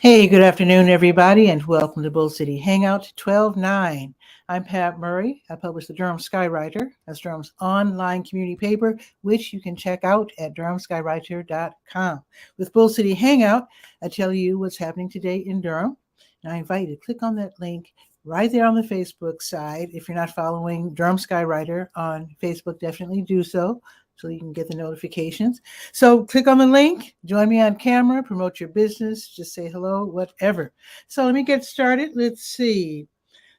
Hey, good afternoon, everybody, and welcome to Bull City Hangout 12/9. I'm Pat Murray. I publish the Durham Skywriter. That's Durham's online community paper, which you can check out at durhamskywriter.com. With Bull City Hangout, I tell you what's happening today in Durham, and I invite you to click on that link right there on the Facebook side. If you're not following Durham Skywriter on Facebook, definitely do so you can get the notifications. So click on the link, join me on camera, promote your business, just say hello, whatever. So let me get started. Let's see.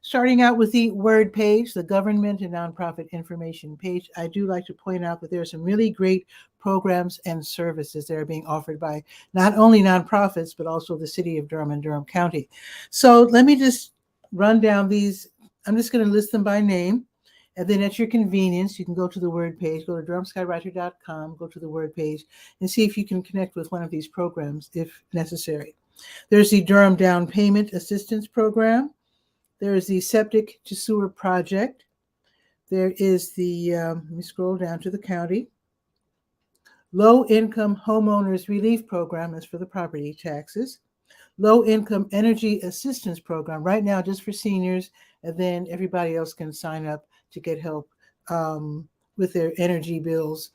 Starting out with the word page, the government and nonprofit information page, I do like to point out that there are some really great programs and services that are being offered by not only nonprofits, but also the city of Durham and Durham County. So let me just run down these. I'm just going to list them by name. And then at your convenience, you can go to the word page, go to durhamskywriter.com, go to the word page, and see if you can connect with one of these programs if necessary. There's the Durham Down Payment Assistance Program. There is the Septic to Sewer Project. There is the, let me scroll down to the county, Low Income Homeowners Relief Program. That's for the property taxes. Low Income Energy Assistance Program, right now just for seniors, and then everybody else can sign up to get help with their energy bills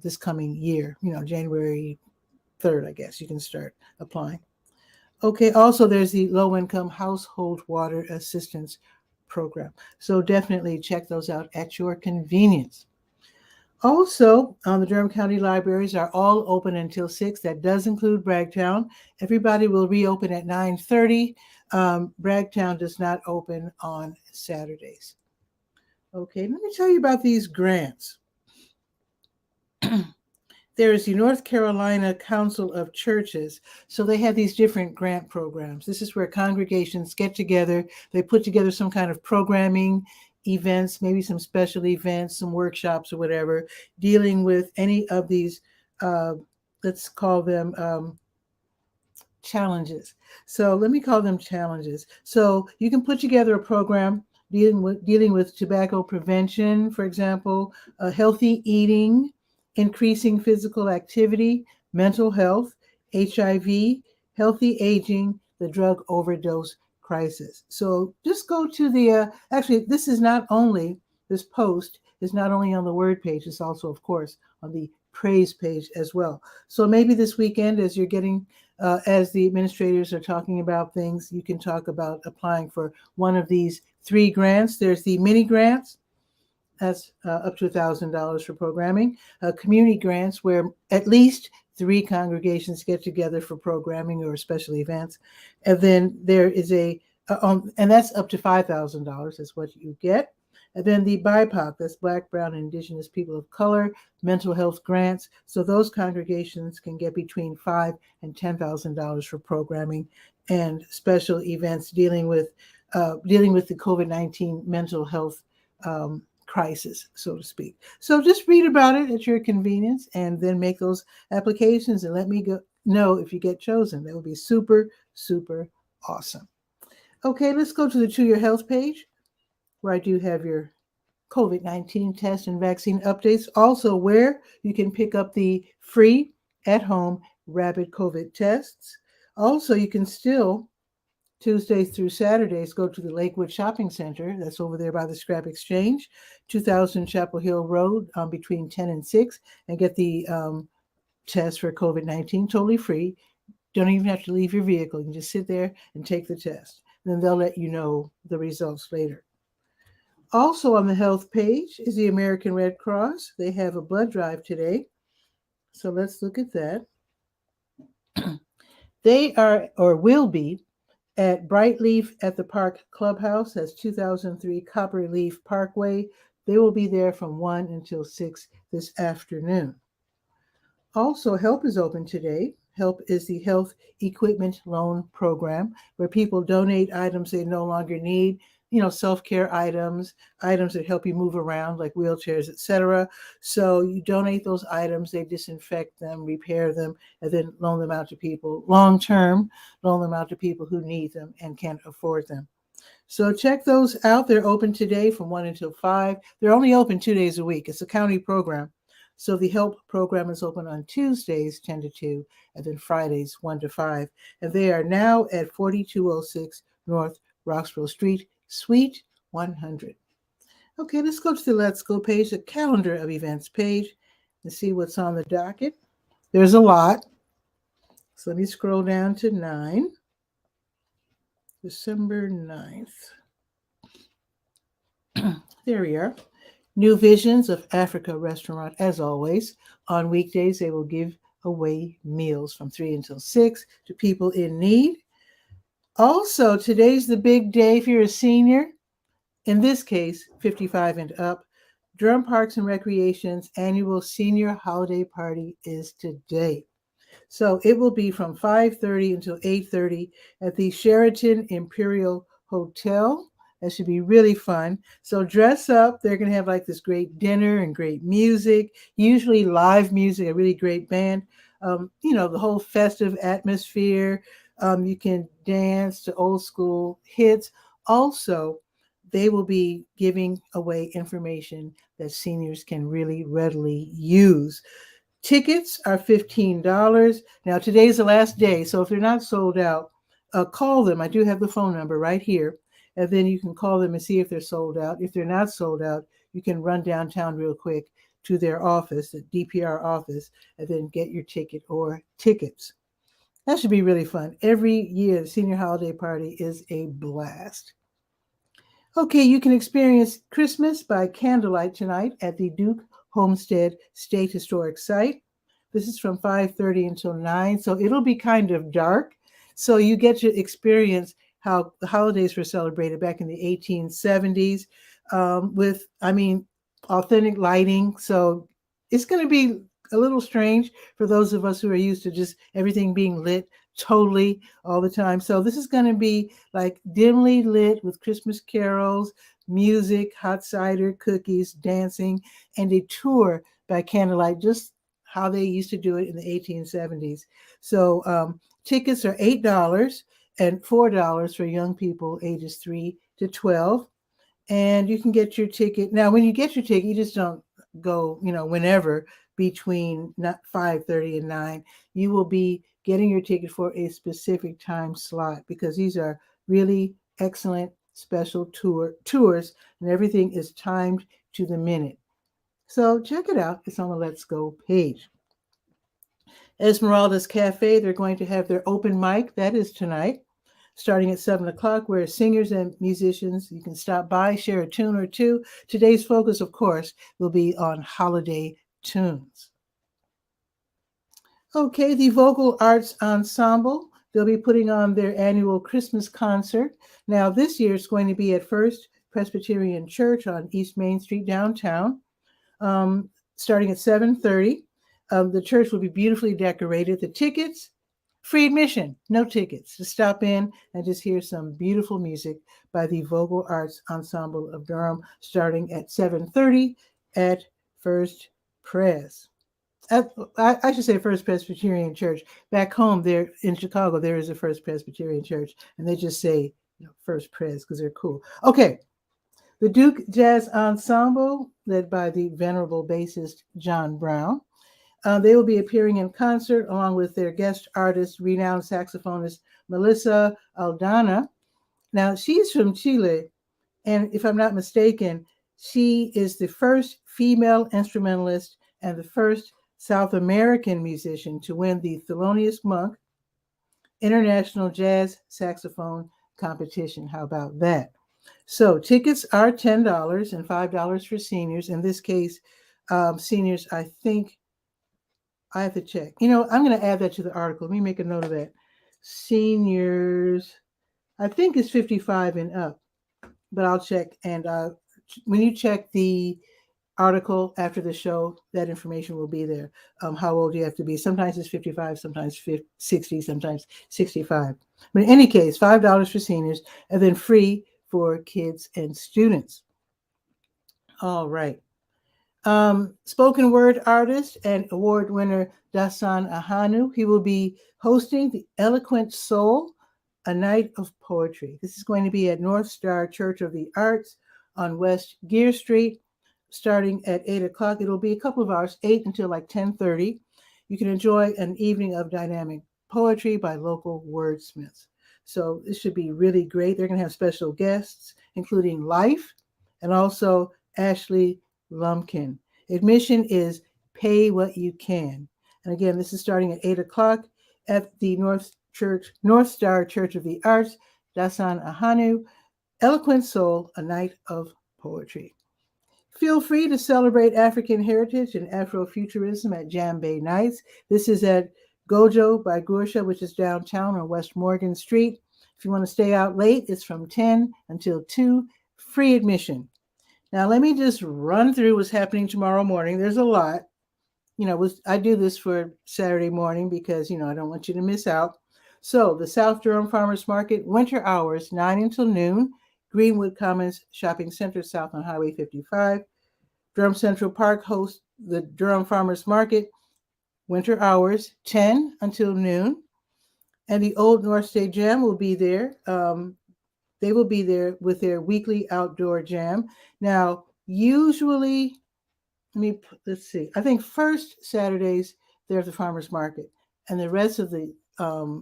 this coming year. January 3rd, I guess, you can start applying. Okay, also there's the Low Income Household Water Assistance Program. So definitely check those out at your convenience. Also, the Durham County libraries are all open until 6. That does include Bragtown. Everybody will reopen at 9:30. Bragtown does not open on Saturdays. Okay, let me tell you about these grants. There is the North Carolina Council of Churches. So they have these different grant programs. This is where congregations get together. They put together some kind of programming events, maybe some special events, some workshops or whatever, dealing with any of these, let's call them challenges. So let me call them challenges. So you can put together a program dealing with tobacco prevention, for example, healthy eating, increasing physical activity, mental health, HIV, healthy aging, the drug overdose crisis. So just go to the, actually, this post is not only on the word page, it's also, of course, on the praise page as well. So maybe this weekend, as you're getting, as the administrators are talking about things, you can talk about applying for one of these 3 grants. There's the mini grants. That's up to $1,000 for programming. Community grants, where at least 3 congregations get together for programming or special events. And then there is and that's up to $5,000 is what you get. And then the BIPOC, that's Black, Brown, and Indigenous People of Color, mental health grants. So those congregations can get between $5,000 and $10,000 for programming and special events dealing with the COVID-19 mental health crisis, so to speak. So just read about it at your convenience and then make those applications and let me know if you get chosen. That would be super, super awesome. Okay, let's go to the To Your Health page where I do have your COVID-19 test and vaccine updates. Also where you can pick up the free at-home rapid COVID tests. Also, you can still Tuesdays through Saturdays, go to the Lakewood Shopping Center. That's over there by the Scrap Exchange, 2000 Chapel Hill Road, between 10 and 6, and get the test for COVID-19 totally free. Don't even have to leave your vehicle. You can just sit there and take the test. And then they'll let you know the results later. Also on the health page is the American Red Cross. They have a blood drive today. So let's look at that. They are, or will be, at Brightleaf at the Park Clubhouse. That's 2003 Copperleaf Parkway. They will be there from 1 until 6 this afternoon. Also, HELP is open today. HELP is the Health Equipment Loan Program, where people donate items they no longer need, self-care items that help you move around, like wheelchairs, etc. So you donate those items, they disinfect them, repair them, and then loan them out to people. Long-term, loan them out to people who need them and can't afford them. So check those out. They're open today from 1 until 5. They're only open 2 days a week. It's a county program. So the help program is open on Tuesdays, 10 to 2, and then Fridays, 1 to 5. And they are now at 4206 North Roxborough Street, Suite 100. Okay, let's go to the Let's Go page, the calendar of events page, and see what's on the docket. There's a lot. So let me scroll down to 9. December 9th. There we are. New Visions of Africa restaurant, as always. On weekdays, they will give away meals from 3 until 6 to people in need. Also, today's the big day if you're a senior. In this case, 55 and up. Durham Parks and Recreation's annual senior holiday party is today. So it will be from 5:30 until 8:30 at the Sheraton Imperial Hotel. That should be really fun. So dress up. They're going to have like this great dinner and great music, usually live music, a really great band. The whole festive atmosphere. You can dance to old school hits. Also, they will be giving away information that seniors can really readily use. Tickets are $15. Now, today's the last day, so if they're not sold out, call them. I do have the phone number right here, and then you can call them and see if they're sold out. If they're not sold out, you can run downtown real quick to their office, the DPR office, and then get your ticket or tickets. That should be really fun. Every year, the senior holiday party is a blast. Okay, you can experience Christmas by candlelight tonight at the Duke Homestead State Historic Site. This is from 5:30 until 9, so it'll be kind of dark. So you get to experience how the holidays were celebrated back in the 1870s with, authentic lighting. So it's going to be a little strange for those of us who are used to just everything being lit totally all the time. So this is going to be like dimly lit with Christmas carols, music, hot cider, cookies, dancing, and a tour by candlelight, just how they used to do it in the 1870s. So tickets are $8 and $4 for young people ages 3 to 12. And you can get your ticket. Now, when you get your ticket, you just don't go, whenever between 5:30 and 9. You will be getting your ticket for a specific time slot because these are really excellent special tours, and everything is timed to the minute. So check it out. It's on the Let's Go page. Esmeralda's Cafe, they're going to have their open mic. That is tonight, starting at 7 o'clock, where singers and musicians, you can stop by, share a tune or two. Today's focus, of course, will be on holiday tunes. Okay, the Vocal Arts Ensemble, they'll be putting on their annual Christmas concert. Now, this year it's going to be at First Presbyterian Church on East Main Street downtown, starting at 7:30. The church will be beautifully decorated. The tickets, free admission, no tickets. Just stop in and just hear some beautiful music by the Vocal Arts Ensemble of Durham, starting at 7:30 at First Pres. I should say First Presbyterian Church. Back home there in Chicago, there is a First Presbyterian Church, and they just say First Pres because they're cool. Okay, the Duke Jazz Ensemble, led by the venerable bassist John Brown. They will be appearing in concert along with their guest artist, renowned saxophonist Melissa Aldana. Now, she's from Chile, and if I'm not mistaken, she is the first female instrumentalist and the first South American musician to win the Thelonious Monk International Jazz Saxophone Competition. How about that? So tickets are $10 and $5 for seniors. In this case, seniors, I think, I have to check. I'm going to add that to the article. Let me make a note of that. Seniors, I think it's 55 and up, but I'll check. And when you check the article after the show, that information will be there. How old you have to be. Sometimes it's 55, sometimes 60, sometimes 65. But in any case, $5 for seniors and then free for kids and students. All right. Spoken word artist and award winner Dasan Ahanu. He will be hosting the Eloquent Soul, a night of poetry. This is going to be at North Star Church of the Arts on West Gear Street. starting at 8 o'clock. It'll be a couple of hours, 8 until like 10:30. You can enjoy an evening of dynamic poetry by local wordsmiths. So this should be really great. They're going to have special guests, including Life and also Ashley Lumpkin. Admission is pay what you can. And again, this is starting at 8 o'clock at the North Star Church of the Arts, 𝗕𝗨𝗟𝗟 𝗖𝗜𝗧𝗬 Eloquent Soul, a night of poetry. Feel free to celebrate African heritage and Afrofuturism at Jam Bay Nights. This is at Gojo by Gursha, which is downtown on West Morgan Street. If you want to stay out late, it's from 10 until 2, free admission. Now, let me just run through what's happening tomorrow morning. There's a lot. I do this for Saturday morning because, I don't want you to miss out. So the South Durham Farmers Market, winter hours, 9 until noon. Greenwood Commons Shopping Center, south on Highway 55. Durham Central Park hosts the Durham Farmers Market, winter hours, 10 until noon. And the Old North State Jam will be there. They will be there with their weekly outdoor jam. Now, usually, let's see. I think first Saturdays, they're at the farmers market. And the rest of the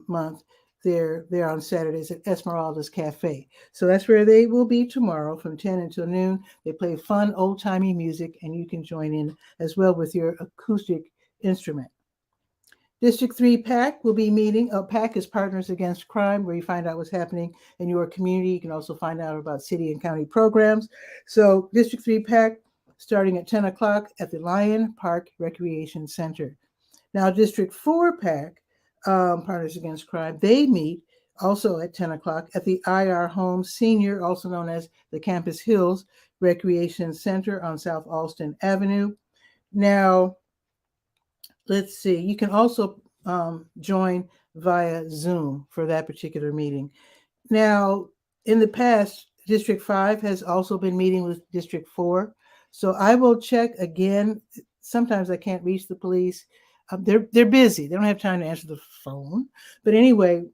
month, they're on Saturdays at Esmeralda's Cafe. So that's where they will be tomorrow from 10 until noon. They play fun, old-timey music, and you can join in as well with your acoustic instrument. District 3 PAC will be meeting. PAC is Partners Against Crime, where you find out what's happening in your community. You can also find out about city and county programs. So District 3 PAC starting at 10 o'clock at the Lyon Park Recreation Center. Now, District 4 PAC, Partners Against Crime, they meet also at 10 o'clock at the IR Home Senior, also known as the Campus Hills Recreation Center on South Alston Avenue. Now, let's see, you can also join via Zoom for that particular meeting. Now, in the past, District 5 has also been meeting with District 4. So I will check again. Sometimes I can't reach the police. They're busy. They don't have time to answer the phone. But anyway,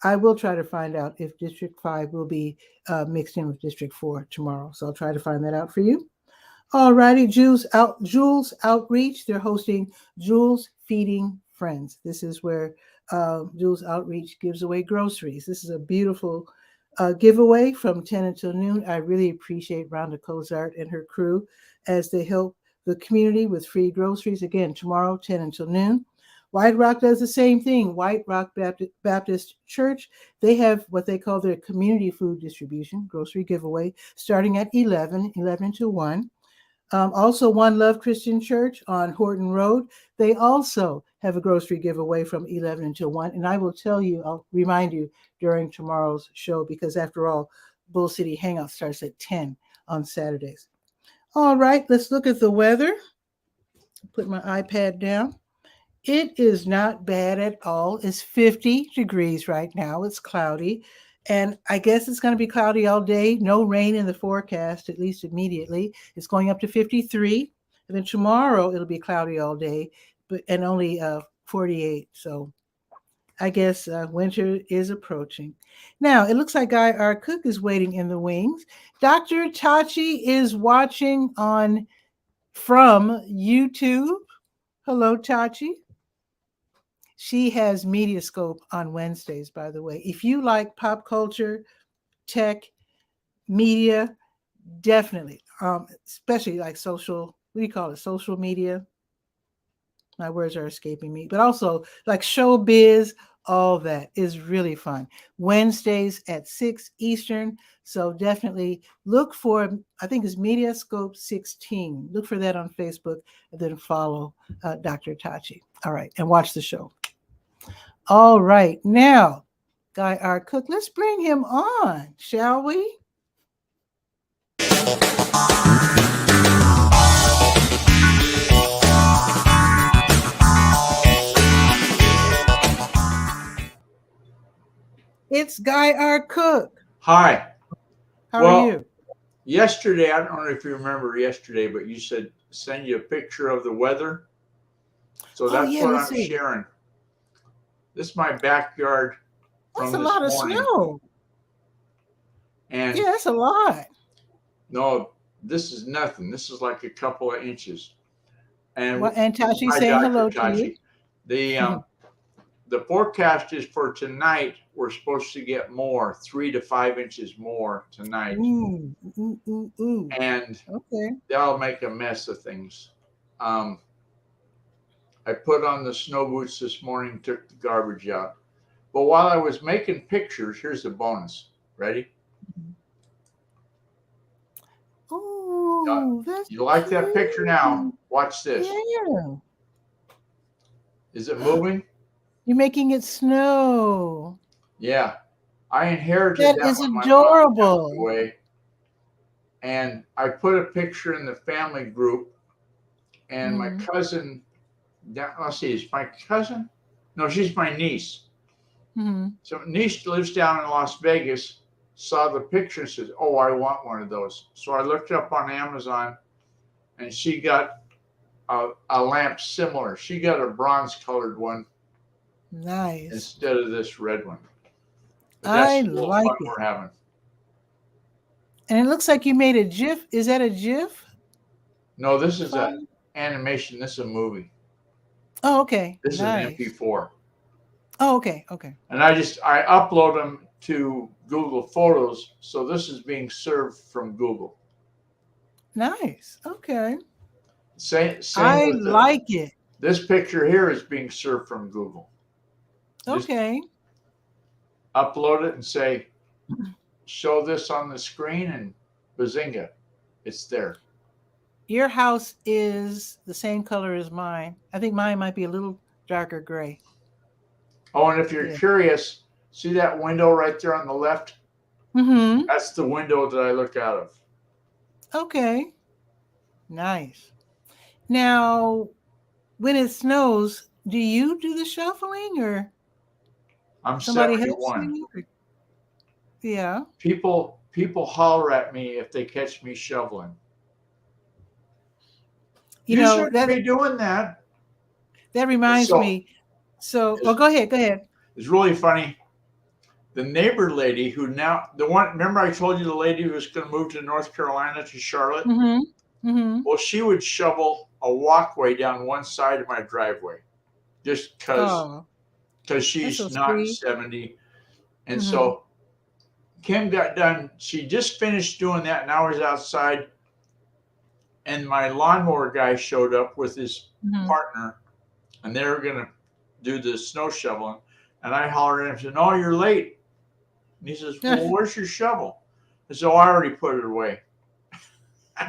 I will try to find out if District 5 will be mixed in with District 4 tomorrow. So I'll try to find that out for you. All righty, Jules Outreach. They're hosting Jules Feeding Friends. This is where Jules Outreach gives away groceries. This is a beautiful giveaway from 10 until noon. I really appreciate Rhonda Cozart and her crew as they help the community with free groceries. Again, tomorrow, 10 until noon. White Rock does the same thing. White Rock Baptist Church, they have what they call their community food distribution, grocery giveaway, starting at 11 to 1. Also, One Love Christian Church on Horton Road, they also have a grocery giveaway from 11 until 1. And I will tell you, I'll remind you during tomorrow's show, because after all, Bull City Hangout starts at 10 on Saturdays. All right, let's look at the weather. Put my iPad down. It is not bad at all. It's 50 degrees right now. It's cloudy. And I guess it's going to be cloudy all day. No rain in the forecast, at least immediately. It's going up to 53. And then tomorrow it'll be cloudy all day, and only 48. So I guess winter is approaching. Now, it looks like Guy R. Cook is waiting in the wings. Dr. Tachi is watching from YouTube. Hello, Tachi. She has Mediascope on Wednesdays, by the way. If you like pop culture, tech, media, definitely, especially like social media? My words are escaping me. But also like showbiz, all that is really fun. Wednesdays at 6 Eastern. So definitely look for, I think it's Mediascope 16. Look for that on Facebook and then follow Dr. Tachi. All right. And watch the show. All right. Now, Guy R. Cook, let's bring him on, shall we? It's Guy R. Cook. Hi. How are you? Yesterday, I don't know if you remember yesterday, but you said send you a picture of the weather. So that's what I'm sharing. This is my backyard. That's a lot of snow. And yeah, that's a lot. No, This is nothing. This is like a couple of inches. And well, and Tachi's hi, saying Dr. hello to you. Tachi. The forecast is for tonight. We're supposed to get more, 3 to 5 inches more tonight. Ooh. And okay, that'll make a mess of things. I put on the snow boots this morning, took the garbage out. But while I was making pictures, here's the bonus. Ready? Oh, that's you like that picture now? Watch this. Yeah. Is it moving? You're making it snow. Yeah. I inherited That that is when my adorable. mom passed away. And I put a picture in the family group, and my cousin, let's see, is my cousin? No, she's my niece. So niece lives down in Las Vegas, saw the picture and says, oh, I want one of those. So I looked up on Amazon, and she got a lamp similar. She got a bronze colored one. Nice. Instead of this red one. But I that's a little like fun it. we're having. And it looks like you made a GIF. Is that a GIF? No, this is an animation. This is a movie. Oh, okay. This nice. is an MP4. Oh, okay. Okay. And I upload them to Google Photos. So this is being served from Google. Nice. Okay. Same I like it. This picture here is being served from Google. Okay. Just upload it and say, show this on the screen, and bazinga, it's there. Your house is the same color as mine. I think mine might be a little darker gray. Oh, and if you're curious, see that window right there on the left? That's the window that I look out of. Okay. Nice. Now, when it snows, do you do the shoveling, or I'm somebody 71. helps you? Yeah. People holler at me if they catch me shoveling. You shouldn't be doing that. That reminds me. So, go ahead. Go ahead. It's really funny. The neighbor lady who now, remember I told you the lady who was going to move to North Carolina, to Charlotte? Well, she would shovel a walkway down one side of my driveway just because she's not 70. And so Kim got done. She just finished doing that, and I was outside, and my lawnmower guy showed up with his partner, and they were going to do the snow shoveling. And I hollered at him and said, "No, you're late." And he says, "Well, where's your shovel?" I said, "Oh, I already put it away."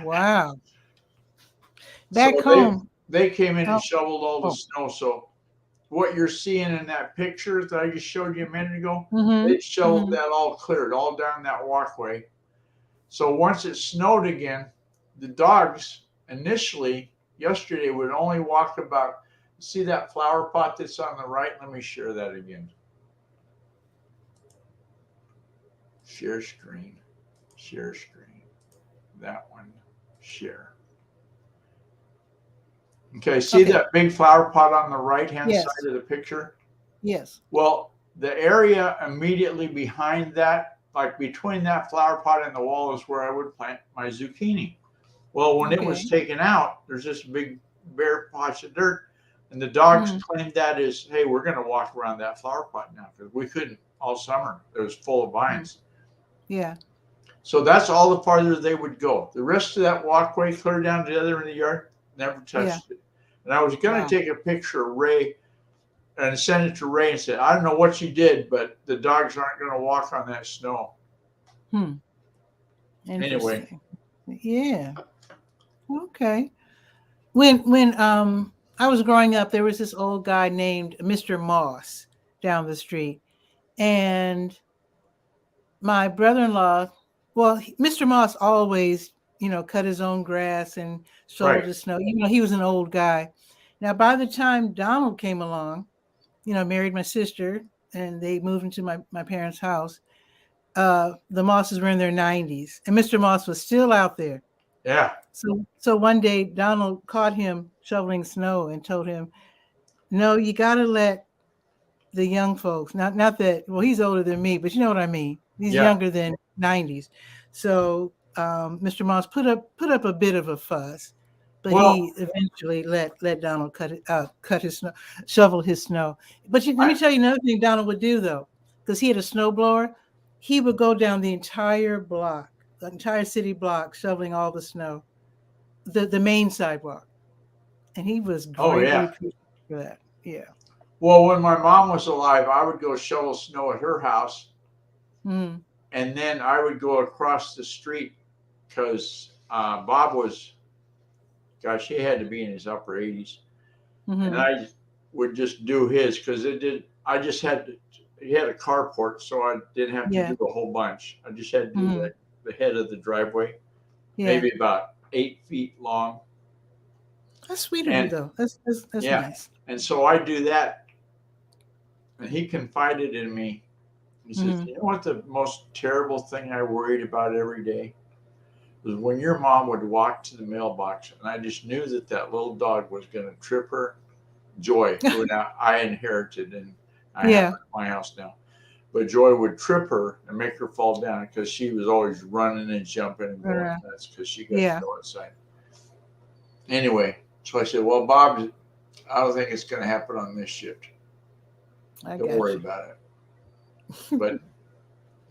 Wow. Back home. They came in and shoveled all the snow. So what you're seeing in that picture that I just showed you a minute ago, they shoveled that all cleared, all down that walkway. So once it snowed again, the dogs initially, yesterday, would only walk about, see that flower pot that's on the right? Let me share that again. Share screen. Share screen. That one. Share. Okay, see that big flower pot on the right-hand side of the picture? Yes. Well, the area immediately behind that, like between that flower pot and the wall, is where I would plant my zucchini. Well, when it was taken out, there's this big bare patch of dirt, and the dogs claimed that as, hey, we're going to walk around that flower pot now, because we couldn't all summer. It was full of vines. Yeah. So that's all the farther they would go. The rest of that walkway, clear down to the other end of the yard, never touched it. And I was going to take a picture of Ray and send it to Ray and say, I don't know what you did, but the dogs aren't going to walk on that snow. Anyway. Yeah. Okay. When I was growing up, there was this old guy named Mr. Moss down the street. And my brother-in-law, well, Mr. Moss always, cut his own grass and shoveled the snow. He was an old guy. Now, by the time Donald came along, married my sister, and they moved into my parents' house, the Mosses were in their 90s, and Mr. Moss was still out there. Yeah. So one day Donald caught him shoveling snow and told him, "No, you got to let the young folks, not that, well, he's older than me, but you know what I mean. He's younger than 90s. So Mr. Moss put up a bit of a fuss, but Well, he eventually let Donald cut his snow, shovel his snow. But let me tell you another thing Donald would do though, because he had a snowblower. He would go down the entire block, the entire city block, shoveling all the snow, the main sidewalk, and he was greatly appreciated for that. Yeah. Well, when my mom was alive, I would go shovel snow at her house, Mm. and then I would go across the street because Bob was, gosh, he had to be in his upper 80s, and I would just do his because I just he had a carport, so I didn't have to do a whole bunch. I just had to do the head of the driveway, maybe about 8 feet long. That's sweet of you, though. That's nice. And so I do that, and he confided in me. He says, "You know what the most terrible thing I worried about every day was when your mom would walk to the mailbox, and I just knew that little dog was going to trip her. Joy, who now I inherited, and I have her at my house now. But Joy would trip her and make her fall down because she was always running and jumping and going nuts because she got to go outside. Anyway, so I said, well, Bob, I don't think it's going to happen on this shift. Don't worry about it. But,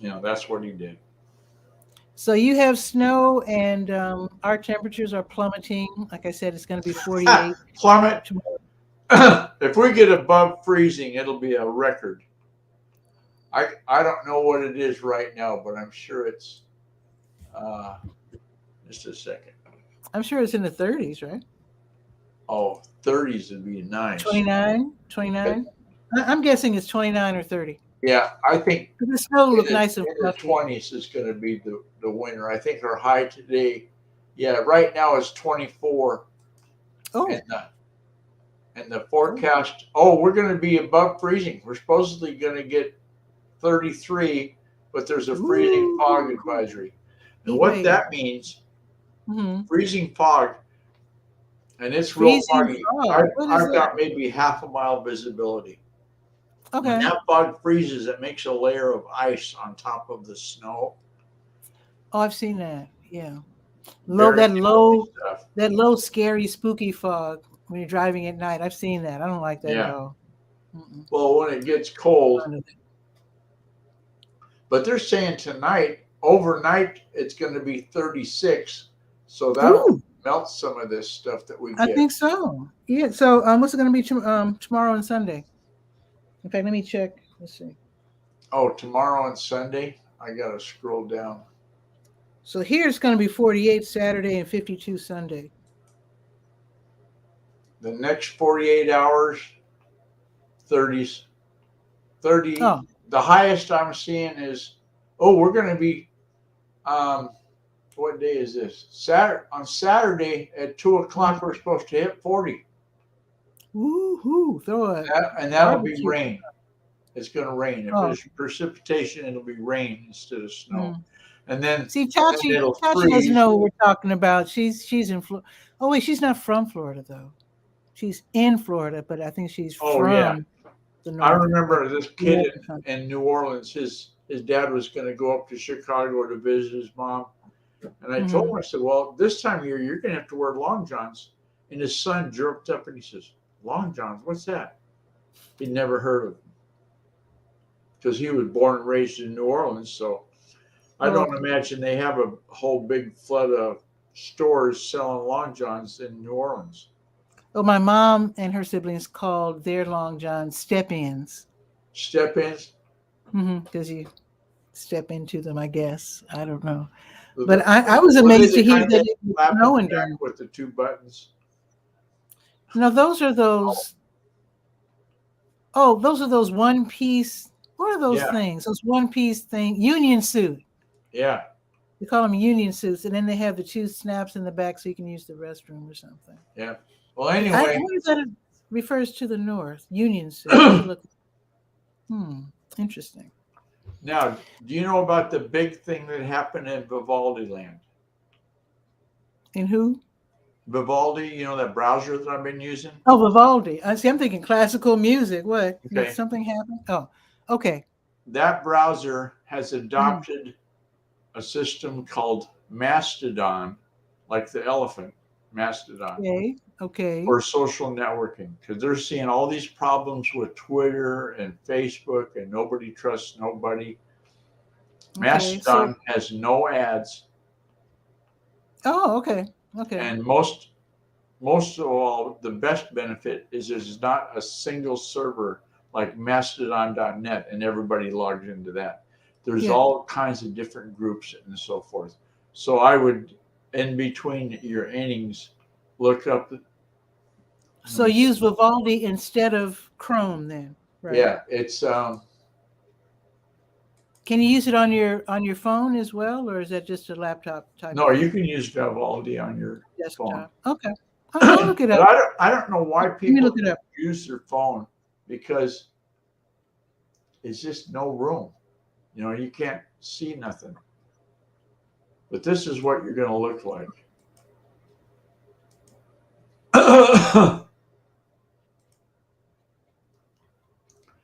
that's what he did. So you have snow, and our temperatures are plummeting. Like I said, it's going to be 48. Plummet. If we get above freezing, it'll be a record. I don't know what it is right now, but I'm sure it's just a second. I'm sure it's in the 30s, right? Oh, 30s would be nice. 29? I'm guessing it's 29 or 30. Yeah, I think the snow looks nice and fluffy. The 20s is going to be the winter. I think our high today, right now is 24. Oh. And the forecast, we're going to be above freezing. We're supposedly going to get 33, but there's a freezing fog advisory. And what that means, freezing fog, and it's real foggy. I've got maybe half a mile visibility. Okay. When that fog freezes, it makes a layer of ice on top of the snow. Oh, I've seen that. Yeah. That low, scary, spooky fog when you're driving at night. I've seen that. I don't like that at all. Well, when it gets cold, but they're saying tonight, overnight, it's going to be 36. So that'll melt some of this stuff that we get. I think so. Yeah. So what's it going to be tomorrow and Sunday? In fact, let me check. Let's see. Oh, tomorrow and Sunday? I got to scroll down. So here it's going to be 48 Saturday and 52 Sunday. The next 48 hours, 30s. 30. Oh. The highest I'm seeing is, we're going to be, what day is this? On Saturday at 2 o'clock, we're supposed to hit 40. Woohoo! Throw it. And that'll be rain. It's going to rain. If there's precipitation, it'll be rain instead of snow. And then Tachi doesn't know what we're talking about. She's in Florida. Oh wait, she's not from Florida though. She's in Florida, but I think she's from the north. I remember this kid in New Orleans. His dad was going to go up to Chicago to visit his mom, and I told him, I said, "Well, this time of year you're going to have to wear long johns." And his son jerked up and he says, "Long johns? What's that?" He'd never heard of them because he was born and raised in New Orleans, so. I don't imagine they have a whole big flood of stores selling long johns in New Orleans. Well, my mom and her siblings called their long johns step-ins. Step-ins? Because you step into them, I guess. I don't know. But I was amazed to hear that it was snowing during with the 2 buttons. No, those are those. Oh, those are those one-piece. What are those things? Those one-piece thing, union suit. Yeah. We call them union suits, and then they have the 2 snaps in the back so you can use the restroom or something. Yeah. Well, anyway. I wonder if that refers to the North. Union suit. Interesting. Now, do you know about the big thing that happened in Vivaldi land? In who? Vivaldi, that browser that I've been using? Oh, Vivaldi. I see. I'm thinking classical music. What? Okay. Did something happen? Oh, okay. That browser has adopted a system called Mastodon, like the elephant, Mastodon, Okay. for social networking, because they're seeing all these problems with Twitter and Facebook, and nobody trusts nobody. Mastodon has no ads. Oh, okay. And most of all, the best benefit is there's not a single server like Mastodon.net and everybody logs into that. There's all kinds of different groups and so forth. So I would, in between your innings, look up. So use Vivaldi instead of Chrome then, right? Yeah, it's. Can you use it on your phone as well, or is that just a laptop type? No, you can use Vivaldi on your desktop. phone. Okay, I'll look it up. But I don't know why people use their phone, because it's just no room. You know, you can't see nothing. But this is what you're going to look like.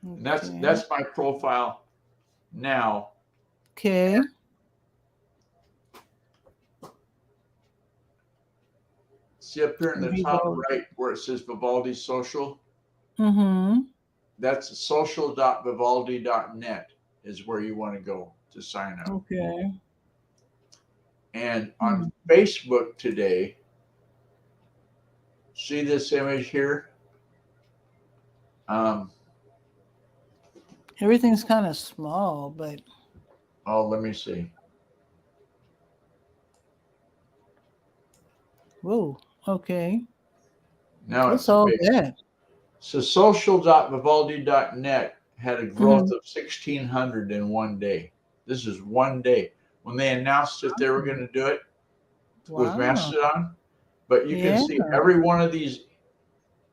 And that's my profile now. Okay. See up here in the top right where it says Vivaldi Social? Mm-hmm. That's social.vivaldi.net is where you want to go to sign up. Okay. And on Facebook today, see this image here? Everything's kind of small, but. Oh, let me see. Whoa. Okay. Now it's all that. So social.vivaldi.net had a growth of 1,600 in one day. This is one day. When they announced that they were going to do it with Mastodon. But you can see every one of these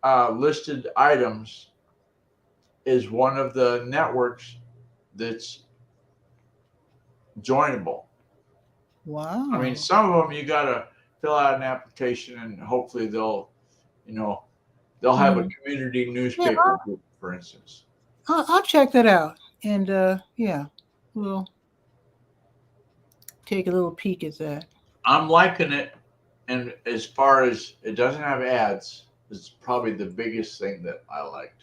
listed items is one of the networks that's joinable. Wow. I mean, some of them you got to fill out an application, and hopefully they'll have a community newspaper group, for instance. I'll check that out, and we'll take a little peek at that. I'm liking it, and as far as it doesn't have ads, it's probably the biggest thing that I liked.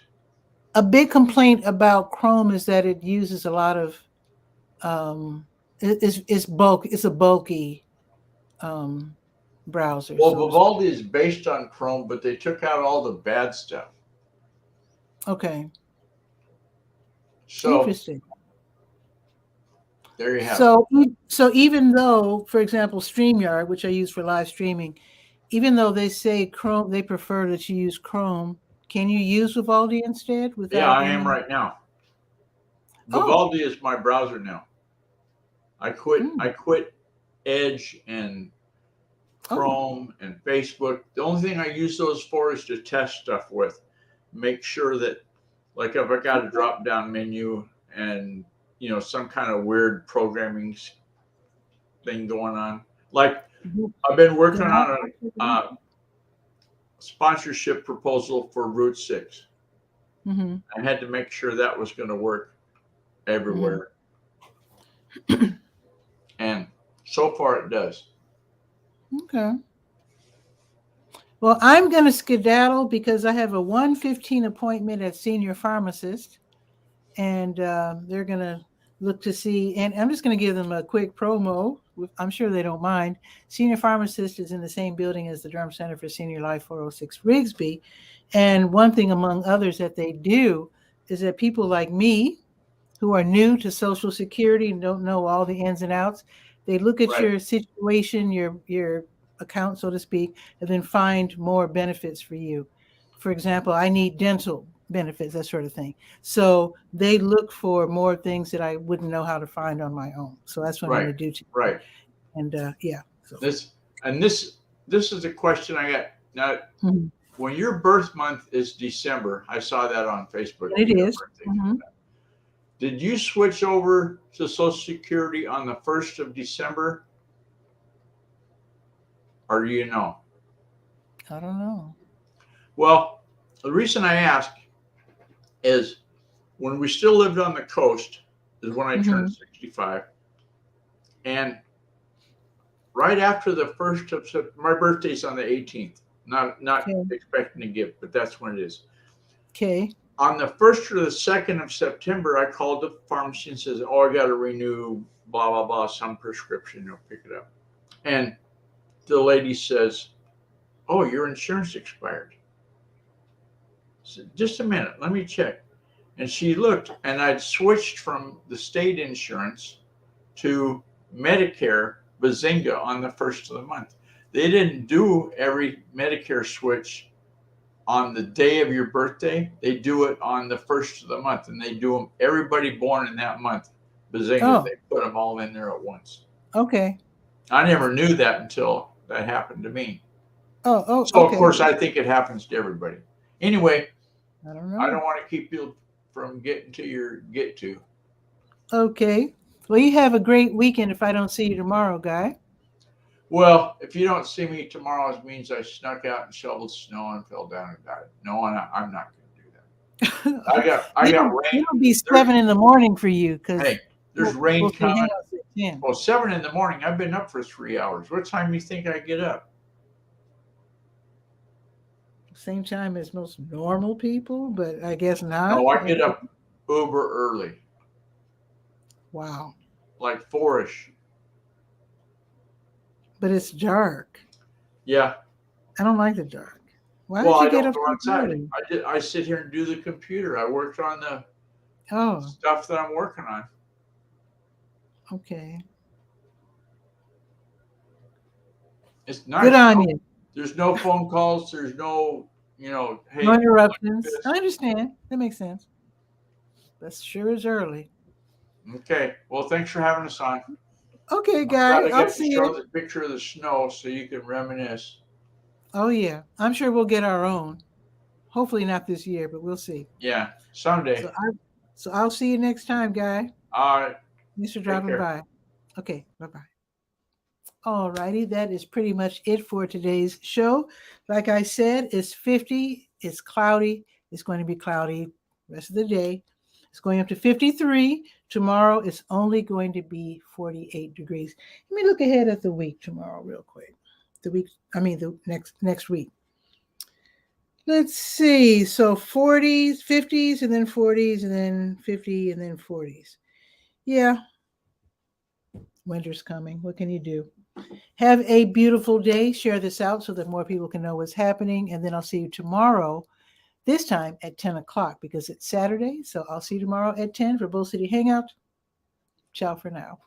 A big complaint about Chrome is that it uses a lot of it's a bulky browser. Well, Vivaldi is based on Chrome, but they took out all the bad stuff. Okay. So interesting. There you have it. So even though, for example, StreamYard, which I use for live streaming, even though they say Chrome, they prefer that you use Chrome. Can you use Vivaldi instead? Yeah, I am right now. Vivaldi is my browser now. I quit Edge and Chrome and Facebook. The only thing I use those for is to test stuff with. Make sure that, like, if I got a drop-down menu and, some kind of weird programming thing going on. Like, I've been working on a sponsorship proposal for Route 6. I had to make sure that was going to work everywhere. And so far it does. Okay. Well, I'm going to skedaddle because I have a 1:15 appointment at Senior Pharmacist, and they're going to look to see, and I'm just going to give them a quick promo. I'm sure they don't mind. Senior Pharmacist is in the same building as the Durham Center for Senior Life, 406 Rigsby. And one thing among others that they do is that people like me who are new to Social Security and don't know all the ins and outs, they look at your situation, your account, so to speak, and then find more benefits for you. For example, I need dental benefits, that sort of thing. So they look for more things that I wouldn't know how to find on my own. So that's what I'm going to do. And So. This is a question I got. Now, when your birth month is December, I saw that on Facebook. It is. Did you switch over to Social Security on the 1st of December? Or do you know? I don't know. Well, the reason I ask is when we still lived on the coast is when I turned 65. And right after the 1st of September. My birthday's on the 18th. Not Okay. expecting a gift, but that's when it is. Okay. On the 1st or the 2nd of September, I called the pharmacy and says, "Oh, I got to renew blah blah blah some prescription. You'll pick it up." And the lady says, "Oh, your insurance expired." I said, "Just a minute, let me check." And she looked, and I'd switched from the state insurance to Medicare Bazinga on the 1st of the month. They didn't do every Medicare switch on the day of your birthday. They do it on the 1st of the month, and they do them everybody born in that month. Bazinga, Oh. They put them all in there at once. Okay. I never knew that until that happened to me. Oh, So okay. of course I think it happens to everybody. Anyway, I don't know. I don't want to keep you from getting to your get to. Okay. Well, you have a great weekend if I don't see you tomorrow, Guy. Well, if you don't see me tomorrow, it means I snuck out and shoveled snow and fell down and died. No, I'm not going to do that. I got rain. It'll be 7 in the morning for you because hey, there's rain coming. Oh, 7 in the morning. I've been up for 3 hours. What time do you think I get up? Same time as most normal people, but I guess not. No, I get up uber early. Wow. Like 4-ish. But it's dark. Yeah. I don't like the dark. Why well, did you I get don't up go outside. early? I sit here and do the computer. I worked on the stuff that I'm working on. Okay. It's nice. Good on you. There's no phone calls. There's no, hey. No interruptions. I understand. That makes sense. That sure is early. Okay. Well, thanks for having us on. Okay, Guy. I'll see you. Show the picture of the snow so you can reminisce. Oh, yeah. I'm sure we'll get our own. Hopefully not this year, but we'll see. Yeah, someday. So I'll see you next time, Guy. All right. Thanks for dropping by. Okay, bye-bye. All righty, that is pretty much it for today's show. Like I said, it's 50. It's cloudy. It's going to be cloudy the rest of the day. It's going up to 53. Tomorrow it's only going to be 48 degrees. Let me look ahead at the week tomorrow real quick. The next week. Let's see. So 40s, 50s, and then 40s, and then 50, and then 40s. Yeah. Winter's coming. What can you do? Have a beautiful day. Share this out so that more people can know what's happening. And then I'll see you tomorrow, this time at 10 o'clock because it's Saturday. So I'll see you tomorrow at 10 for Bull City Hangout. Ciao for now.